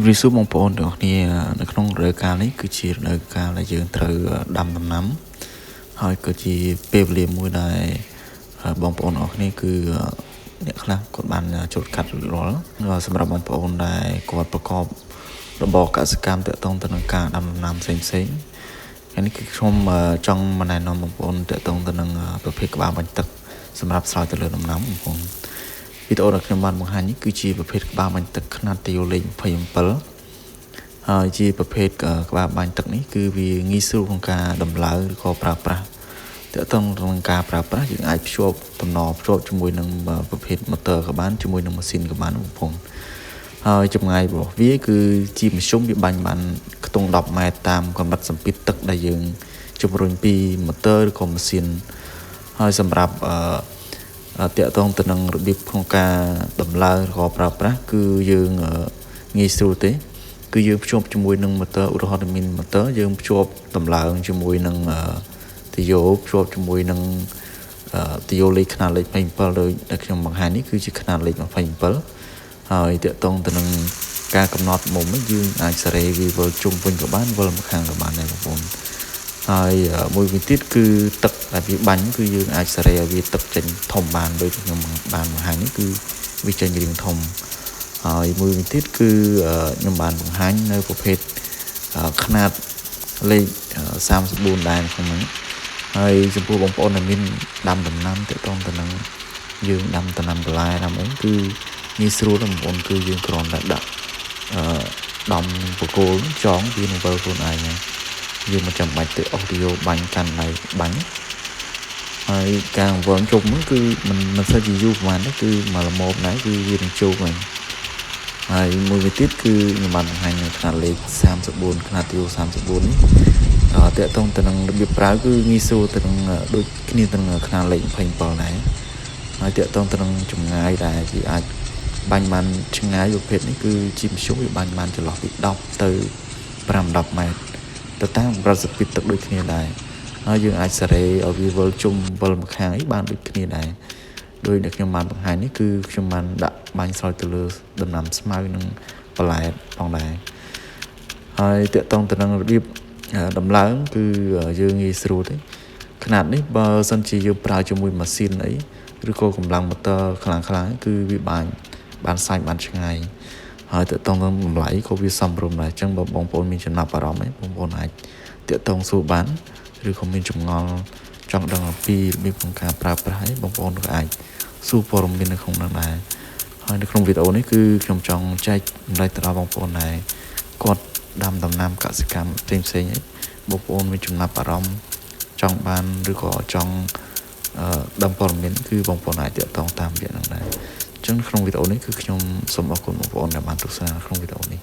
ជំរាបសួរបងប្អូនទាំងអស់គ្នានៅក្នុងរដូវកាលនេះគឺជារដូវកាលដែលយើងត្រូវដាំដំណាំហើយក៏ជាពេលវេលាមួយដែលបងប្អូនអស់គ្នាគឺអ្នកខ្លះគាត់បានចូលកាត់រួចរាល់សម្រាប់បងប្អូនដែលគាត់ប្រកបរបរកសិកម្មទាក់ទងទៅនឹងការដាំដំណាំផ្សេងៗហើយនេះគឺខ្ញុំចង់មកណែនាំបងប្អូនទាក់ទងទៅនឹងប្រភេទក្បាលបាញ់ទឹកសម្រាប់ស្រោចទៅលើដំណាំបងប្អូនវីដេអូដែលខ្ញុំបានបង្ហាញនេះគឺជាប្រភេទក្បាលបាញ់ទឹកខ្នាតទីលេខ27ហើយជាប្រភេទក្បាលបាញ់ទឹកនេះគឺវាងាយស្រួលក្នុងការដំឡើងឬក៏ប្រើប្រាស់ទាក់ទងនឹងការប្រើប្រាស់យើងអាចភ្ជាប់តំណភ្ជាប់ជាមួយនឹងប្រភេទ motor ក៏បានជាមួយនឹងម៉ាស៊ីនក៏បានបងប្អូនហើយចម្ងាយរបស់វាគឺជាមធ្យមវាបាញ់បានខ្ទង់10ម៉ែត្រតាមកម្រិតសម្ពាធទឹកដែលយើងជំរុញពី motor ឬក៏ម៉ាស៊ីនហើយសម្រាប់តាក់ទងទៅនឹងរបៀបក្នុងការដំឡើងឬក៏ប្រើប្រាស់គឺយើងងាយស្រួលទេគឺយើងភ្ជាប់ជាមួយនឹង motor ឧទាហរណ៍មាន motor យើងភ្ជាប់ដំឡើងជាមួយនឹងទីយោភ្ជាប់ជាមួយនឹងទីយោលេខខ្នាតលេខ27ដោយដែលខ្ញុំបង្ហាញនេះគឺជាខ្នាតលេខ27ហើយតាក់ទងទៅនឹងការកំណត់មុំយើងអាចសេរីវាវិលជុំវិញក៏បានវិលមកខាងក៏បានដែរបងប្អូនហើយមួយវិញទៀតគឺទឹកដែលវាបាញ់គឺយើងអាចសេរីឲ្យវាទឹកចេញធំបានដូចខ្ញុំបានបង្ហាញនេះគឺវាចេញរាងធំហើយមួយវិញទៀតគឺខ្ញុំបានបង្ហាញនៅប្រភេទខ្នាតលេខ34ដែរក្នុងហ្នឹងហើយចំពោះបងប្អូនដែលមានដាំដំណាំទាក់ទងទៅនឹងយើងដាំដំណាំបន្លែដាំអីគឺងាយស្រួលបងប្អូនគឺយើងគ្រាន់តែដាក់ដំបកគោលចងវានឹងវិលខ្លួនឯងយើងមិនចាំបាច់ទៅអូសទីយោបាញ់កាន់ដៃបាញ់ហើយការវងជុំហ្នឹងគឺមិនសូវជាយូរប្រហែលទេគឺមកល្មមដែរគឺវានឹងជោគហ្នឹងហើយមួយវិញទៀតគឺខ្ញុំបានបង្ហាញនៅខ្នាតលេខ34ខ្នាតទីយោ34នេះតាក់ទងទៅនឹងរបៀបប្រើគឺងាយស្រួលទៅនឹងដូចគ្នាទៅនឹងខ្នាតលេខ27ដែរហើយតាក់ទងទៅនឹងចម្ងាយដែលវាអាចបាញ់បានឆ្ងាយប្រភេទនេះគឺជាមធ្យមវាបាញ់បានចន្លោះពី10ទៅ5-10ម៉ែត្រទៅតាមកម្រិតសពីទឹកដូចគ្នាដែរហើយយើងអាចសេរីឲ្យវាវិលជុំវិលមកខាងអីបានដូចគ្នាដែរដោយដែលខ្ញុំបានបង្ហាញនេះគឺខ្ញុំបានដាក់បាញ់ស្រោចទៅលើដំណាំស្មៅនិងបន្លែផងដែរហើយតាក់ទងទៅនឹងរបៀបដំឡើងគឺយើងងាយស្រួលទេຂະຫນាតនេះបើសិនជាយើងប្រើជាមួយម៉ាស៊ីនអីឬក៏កម្លាំងម៉ូទ័រខ្លាំងគឺវាបានសាច់បានឆ្ងាយហើយតាក់ទងនឹងតម្លៃក៏វាសមរម្យដែរអញ្ចឹងបើបងប្អូនមានចំណាប់អារម្មណ៍បងប្អូនអាចតាក់ទងសួរបានឬក៏មានចម្ងល់ចង់ដឹងអំពីរបៀបក្នុងការប្រើប្រាស់បងប្អូនក៏អាចសួរព័ត៌មាននៅក្នុងនោះដែរហើយនៅក្នុងវីដេអូនេះគឺខ្ញុំចង់ចែកចម្លែកទៅដល់បងប្អូនដែរគាត់ដាំដំណាំកសិកម្មផ្សេងបងប្អូនមានចំណាប់អារម្មណ៍ចង់បានឬក៏ចង់ដឹងព័ត៌មានគឺបងប្អូនអាចតាក់ទងតាមរយៈនោះដែរអញ្ចឹងក្នុងវីដេអូនេះគឺខ្ញុំសូមអរគុណបងប្អូនដែលបានទស្សនាក្នុងវីដេអូនេះ